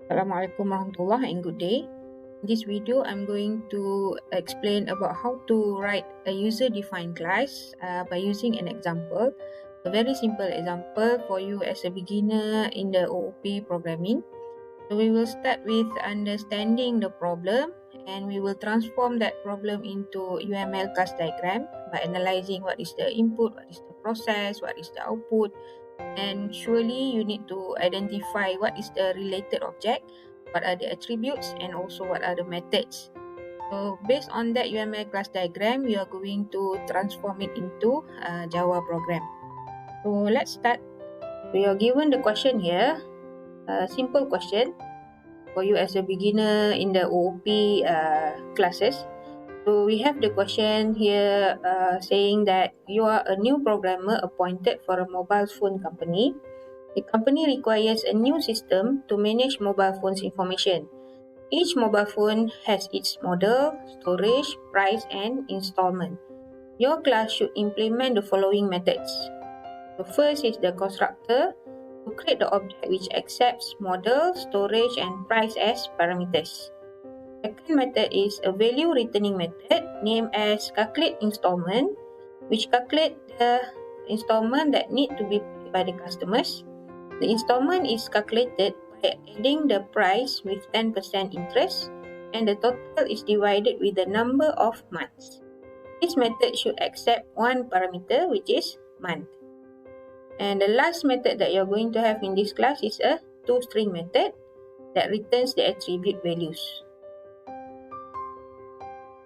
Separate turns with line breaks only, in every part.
Assalamualaikum warahmatullahi and good day. In this video, I'm going to explain about how to write a user-defined class by using an example, a very simple example for you as a beginner in the OOP programming. So we will start with understanding the problem and we will transform that problem into UML class diagram by analyzing what is the input, what is the process, what is the output, and surely you need to identify what is the related object, what are the attributes, and also what are the methods. So based on that UML class diagram, we are going to transform it into a Java program. So let's start. We are given the question here, a simple question for you as a beginner in the OOP classes. So we have the question here saying that you are a new programmer appointed for a mobile phone company. The company requires a new system to manage mobile phones information. Each mobile phone has its model, storage, price, and installment. Your class should implement the following methods. The first is the constructor to create the object which accepts model, storage, and price as parameters. Second method is a value returning method named as calculate installment, which calculate the installment that need to be paid by the customers. The installment is calculated by adding the price with 10% interest and the total is divided with the number of months. This method should accept one parameter which is month. And the last method that you're going to have in this class is a toString method that returns the attribute values.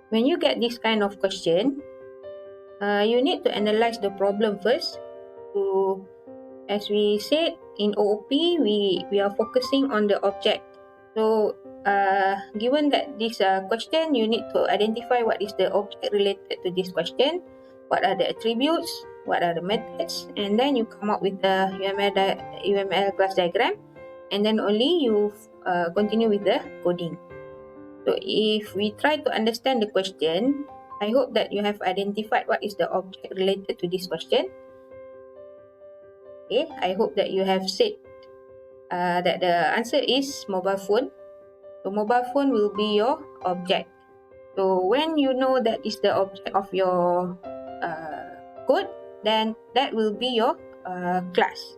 When you get this kind of question, you need to analyze the problem first. So, as we said in OOP, we are focusing on the object. So, given that this question, you need to identify what is the object related to this question, what are the attributes, what are the methods, and then you come up with the UML class diagram, and then only you continue with the coding. So if we try to understand the question, I hope that you have identified what is the object related to this question. Okay, I hope that you have said that the answer is mobile phone. So mobile phone will be your object. So when you know that is the object of your code, then that will be your class.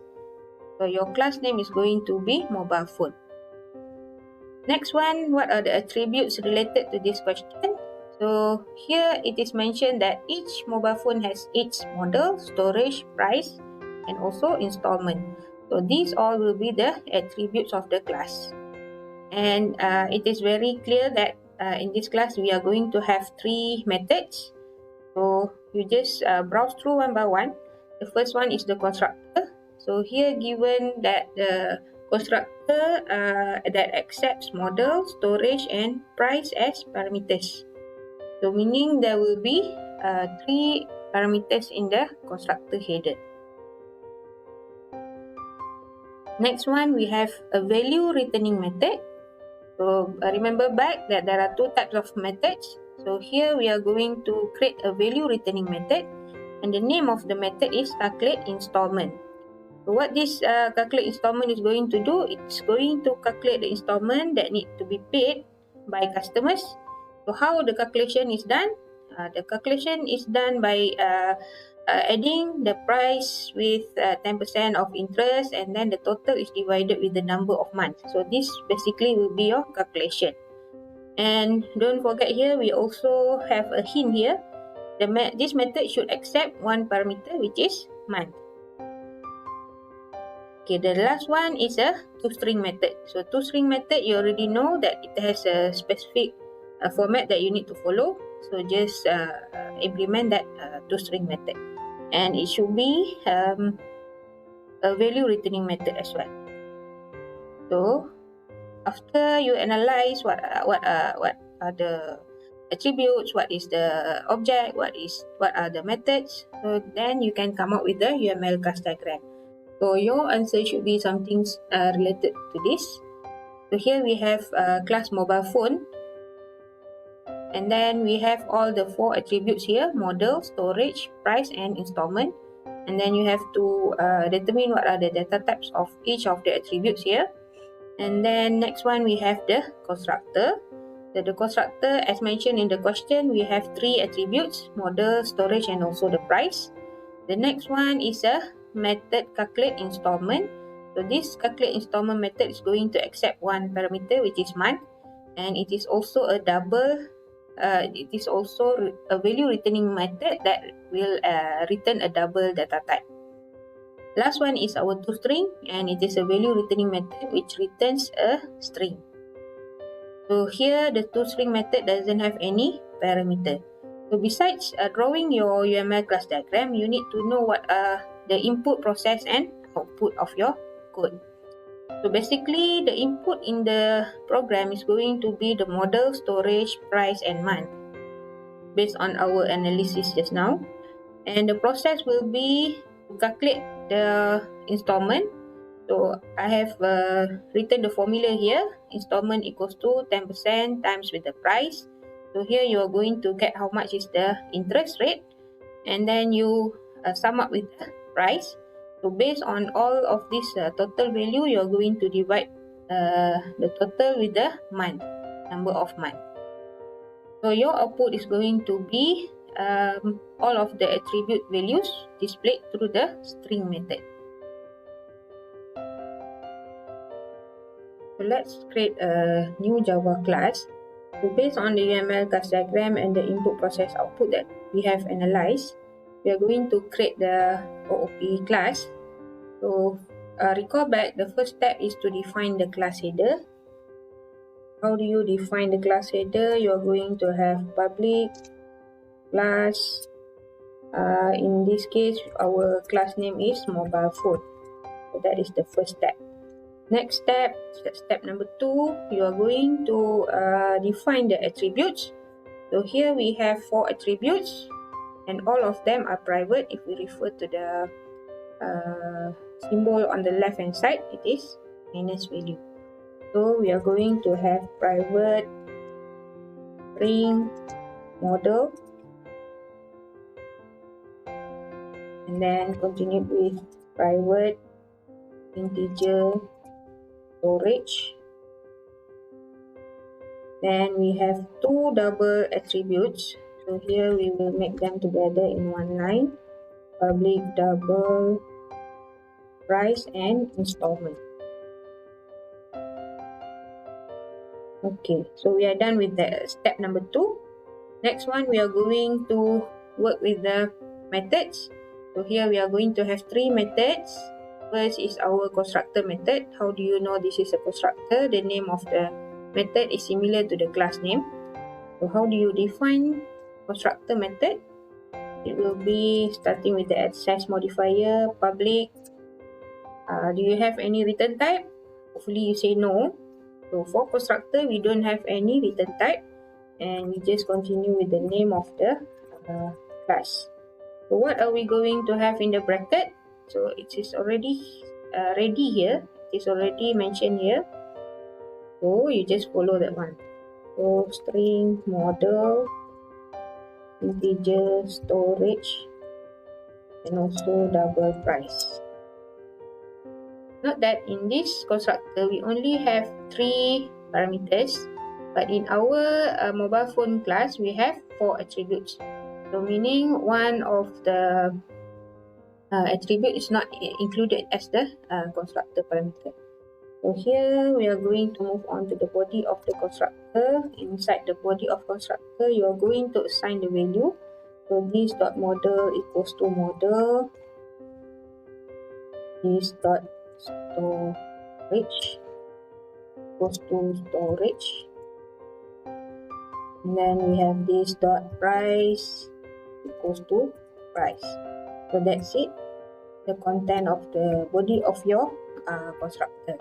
So your class name is going to be mobile phone. Next one, what are the attributes related to this question? So here it is mentioned that each mobile phone has its model, storage, price, and also installment. So these all will be the attributes of the class. And it is very clear that in this class we are going to have three methods. So you just browse through one by one. The first one is the constructor. So here given that the constructor that accepts model, storage, and price as parameters. So meaning there will be three parameters in the constructor header. Next one, we have a value returning method. So remember back that there are two types of methods. So here we are going to create a value returning method, and the name of the method is calculate installment. So what this calculate installment is going to do, it's going to calculate the installment that need to be paid by customers. So how the calculation is done? The calculation is done by adding the price with 10% of interest, and then the total is divided with the number of months. So this basically will be your calculation. And don't forget here, we also have a hint here. This method should accept one parameter which is month. Okay, the last one is a toString method. So toString method, you already know that it has a specific format that you need to follow. So just implement that toString method. And it should be a value returning method as well. So after you analyze what are the attributes, what is the object, what are the methods, so then you can come up with the UML class diagram. So your answer should be something related to this. So here we have class mobile phone, and then we have all the four attributes here: model, storage, price, and installment. And then you have to determine what are the data types of each of the attributes here. And then next one we have the constructor. So the constructor, as mentioned in the question, we have three attributes: model, storage, and also the price. The next one is a method calculate installment. So this calculate installment method is going to accept one parameter, which is month, and it is also a double. It is also a value returning method that will return a double data type. Last one is our toString, and it is a value returning method which returns a string. So here the toString method doesn't have any parameter. So besides drawing your UML class diagram, you need to know what are the input, process, and output of your code. So basically, the input in the program is going to be the model, storage, price, and month based on our analysis just now. And the process will be to calculate the installment. So I have written the formula here. Installment equals to 10% times with the price. So here you are going to get how much is the interest rate, and then you sum up with the price. So based on all of this total value, you are going to divide the total with the month, number of month. So your output is going to be all of the attribute values displayed through the string method. So let's create a new Java class. So based on the UML class diagram and the input, process, output that we have analyzed, we are going to create the OOP class. So recall back, the first step is to define the class header. How do you define the class header? You are going to have public class. In this case, our class name is MobilePhone. So that is the first step. Next step, step number 2, you are going to define the attributes. So here we have 4 attributes, and all of them are private. If we refer to the symbol on the left hand side, it is minus value. So we are going to have private string model, and then continue with private integer storage. Then we have 2 double attributes. So here we will make them together in one line: public double price and installment. Okay, so we are done with the step number 2. Next one, we are going to work with the methods. So here we are going to have 3 methods. First is our constructor method. How do you know this is a constructor? The name of the method is similar to the class name. So how do you define constructor method? It will be starting with the access modifier, public. Do you have any return type? Hopefully you say no. So for constructor, we don't have any return type, and we just continue with the name of the class. So what are we going to have in the bracket? So it is already ready here. It is already mentioned here. So you just follow that one. So string model, integer storage, and also double price. Note that in this constructor, we only have 3 parameters, but in our mobile phone class, we have 4 attributes. So meaning one of the attribute is not included as the constructor parameter. So here we are going to move on to the body of the constructor. Inside the body of constructor, you are going to assign the value. So this dot model equals to model. This dot storage equals to storage. And then we have this dot price equals to price. So that's it, the content of the body of your constructor.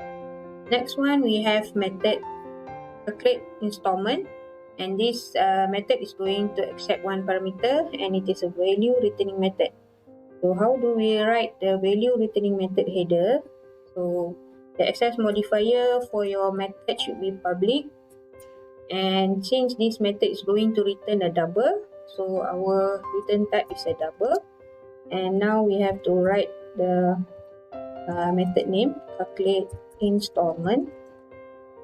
Next one, we have method calculate installment, and this method is going to accept one parameter, and it is a value returning method. So how do we write the value returning method header? So the access modifier for your method should be public, and since this method is going to return a double, so our return type is a double. And now we have to write the method name calculate installment.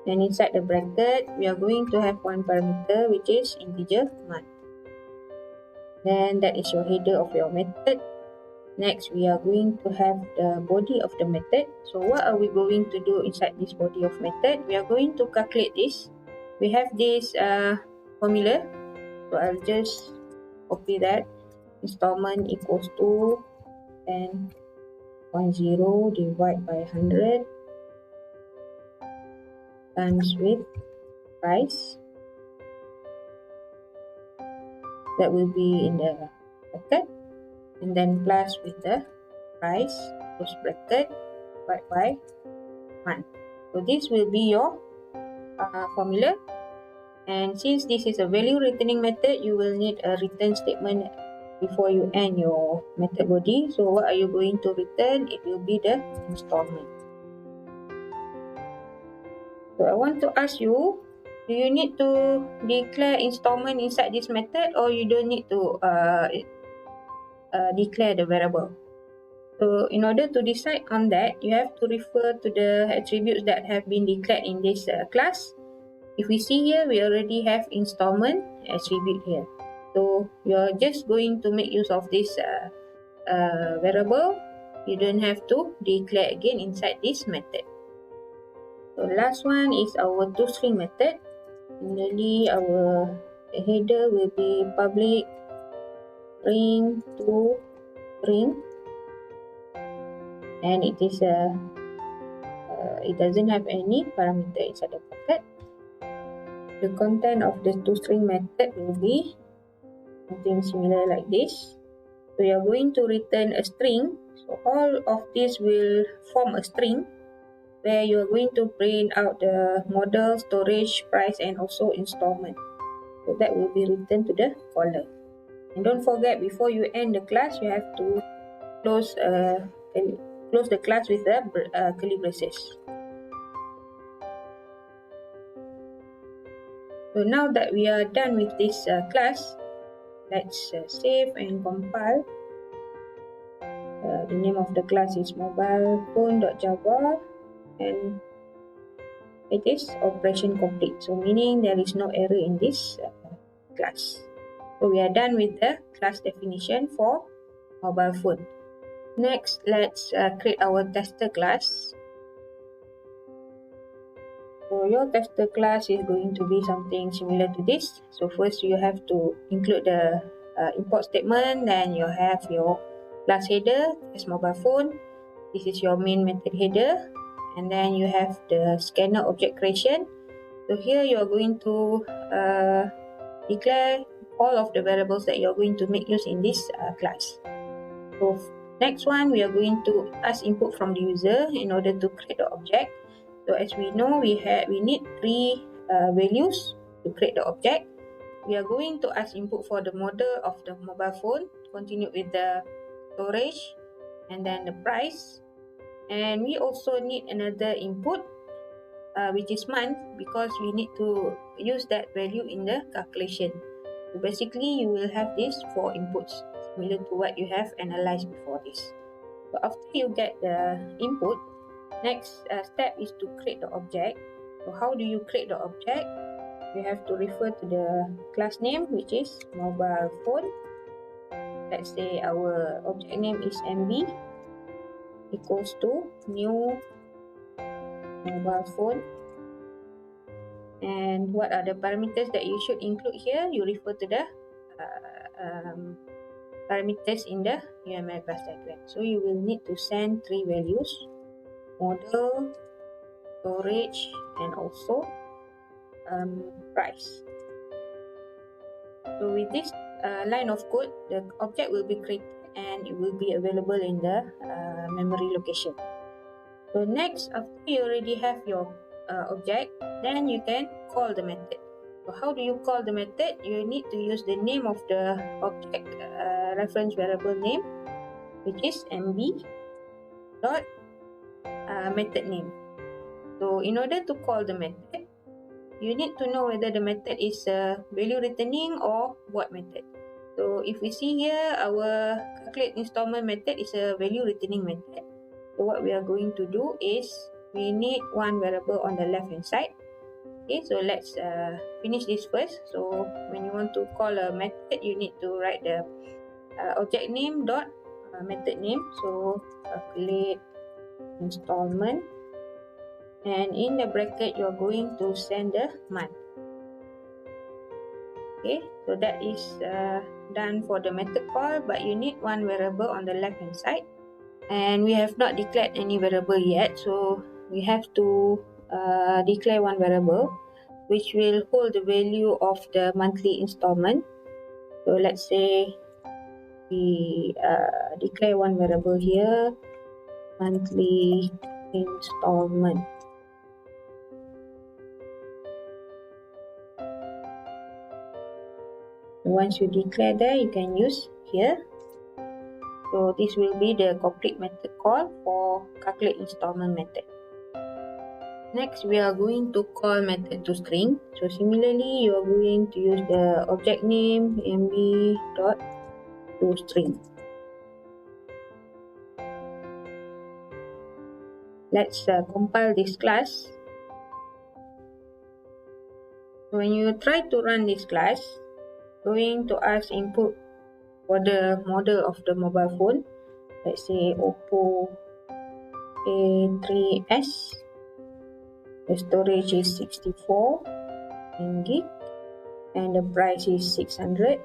Then inside the bracket, we are going to have one parameter which is integer month. Then that is your header of your method. Next, we are going to have the body of the method. So what are we going to do inside this body of method? We are going to calculate this. We have this formula. So I'll just copy that. Installment equals to 10.0 divided by 100 times with price. That will be in the bracket. And then plus with the price, close bracket, divided by 1. So this will be your formula. And since this is a value returning method, you will need a return statement before you end your method body. So what are you going to return? It will be the installment. So I want to ask you, do you need to declare installment inside this method, or you don't need to declare the variable? So in order to decide on that, you have to refer to the attributes that have been declared in this class. If we see here, we already have installment attribute here. So you're just going to make use of this variable. You don't have to declare again inside this method. So last one is our toString method. Similarly, our header will be public string to string, and it doesn't have any parameter inside the bracket. The content of the toString method will be something similar like this. So you are going to return a string. So all of this will form a string where you are going to print out the model, storage, price, and also installment. So that will be returned to the caller. And don't forget, before you end the class, you have to close the class with the curly braces. So now that we are done with this class, let's save and compile. The name of the class is MobilePhone.java, and it is operation complete. So meaning there is no error in this class. So we are done with the class definition for mobile phone. Next, let's create our tester class. So your tester class is going to be something similar to this. So first you have to include the import statement, then you have your class header as mobile phone. This is your main method header, and then you have the scanner object creation. So here you are going to declare all of the variables that you're going to make use in this class. So next one, we are going to ask input from the user in order to create the object. So as we know, we need three values to create the object. We are going to ask input for the model of the mobile phone, continue with the storage, and then the price. And we also need another input, which is month, because we need to use that value in the calculation. So basically, you will have these four inputs, similar to what you have analyzed before this. So after you get the input, next step is to create the object. So how do you create the object? You have to refer to the class name, which is mobile phone. Let's say our object name is MB equals to new mobile phone. And what are the parameters that you should include here? You refer to the parameters in the UML Class Diagram. So you will need to send three values: model, storage, and also price. So with this line of code, the object will be created and it will be available in the memory location. So next, after you already have your object, then you can call the method. So how do you call the method? You need to use the name of the object reference variable name, which is mb dot method name. So in order to call the method, you need to know whether the method is a value returning or what method. So if we see here, our calculate installment method is a value returning method. So what we are going to do is we need one variable on the left hand side. Okay, so let's finish this first. So when you want to call a method, you need to write the object name dot method name. So calculate installment, and in the bracket you're going to send the month. Okay, so that is done for the method call, but you need one variable on the left hand side, and we have not declared any variable yet, so we have to declare one variable which will hold the value of the monthly installment. So let's say we declare one variable here, monthly installment. Once you declare that, you can use here. So this will be the complete method call for calculate installment method. Next, we are going to call method to string. So similarly, you are going to use the object name mb dot to string. Let's compile this class. When you try to run this class, going to ask input for the model of the mobile phone. Let's say Oppo A3s. The storage is 64 gig and the price is 600.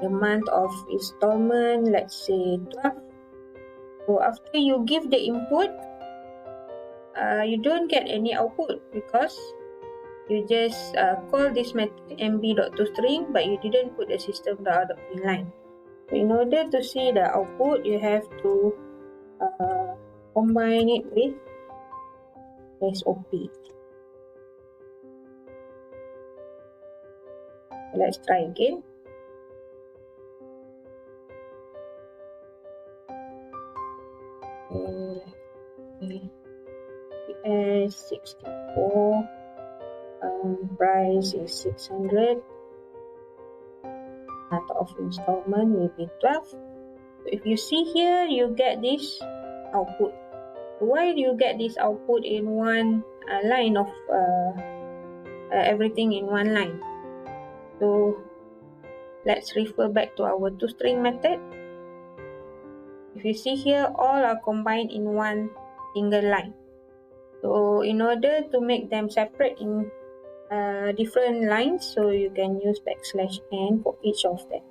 The month of installment, let's say 12. So after you give the input, you don't get any output because you just call this method mb.toString, but you didn't put the system.out.println. So in order to see the output, you have to combine it with SOP. Let's try again. As 64, price is 600, month of installment will be 12. So if you see here, you get this output. Why do you get this output in one line of everything in one line? So let's refer back to our toString method. If you see here, all are combined in one single line. So in order to make them separate in different lines, so you can use \n for each of them.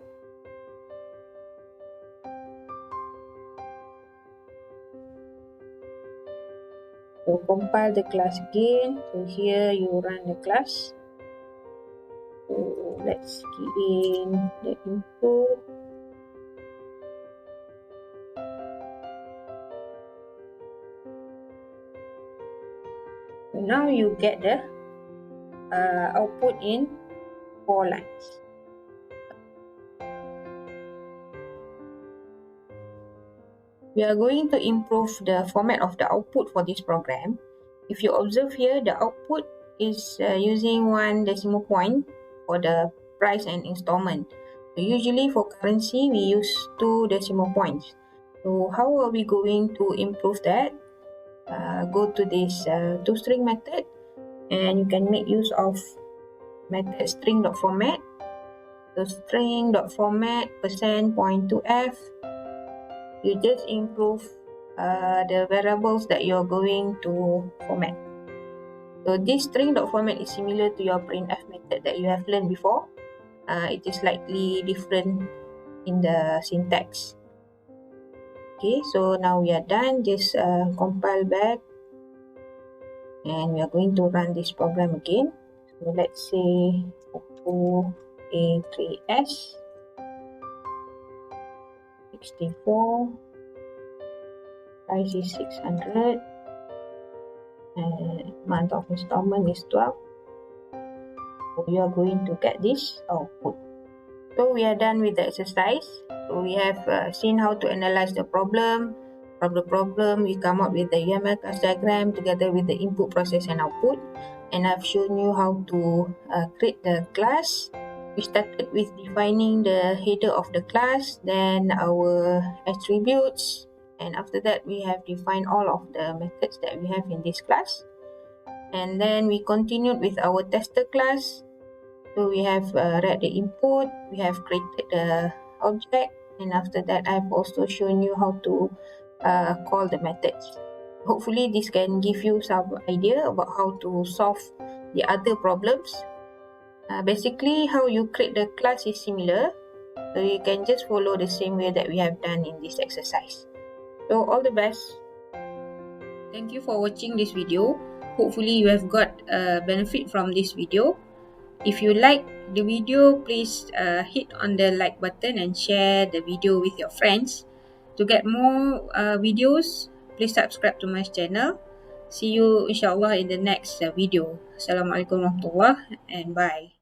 So compile the class again. So here you run the class. So let's key in the input. So now you get the output in 4 lines. We are going to improve the format of the output for this program. If you observe here, the output is using 1 decimal point for the price and installment. So usually for currency, we use 2 decimal points. So how are we going to improve that? Go to this toString method, and you can make use of method string.format. So string.format %.2f. You just improve the variables that you're going to format. So this string.format is similar to your printf method that you have learned before. It is slightly different in the syntax. Okay, so now we are done. Just compile back, and we are going to run this program again. So let's say Oppo A3s 64, price is 600, and month of installment is 12. So you are going to get this output. So we are done with the exercise. So we have seen how to analyze the problem. From the problem, we come up with the UML class diagram together with the input, process, and output. And I've shown you how to create the class. We started with defining the header of the class, then our attributes, and after that we have defined all of the methods that we have in this class. And then we continued with our tester class. So we have read the input, we have created the object, and after that I've also shown you how to call the methods. Hopefully this can give you some idea about how to solve the other problems. Basically how you create the class is similar, so you can just follow the same way that we have done in this exercise. So all the best. Thank you for watching this video. Hopefully you have got benefit from this video. If you like the video, please hit on the like button and share the video with your friends. To get more videos, please subscribe to my channel. See you inshallah in the next video. Assalamualaikum warahmatullahi and bye.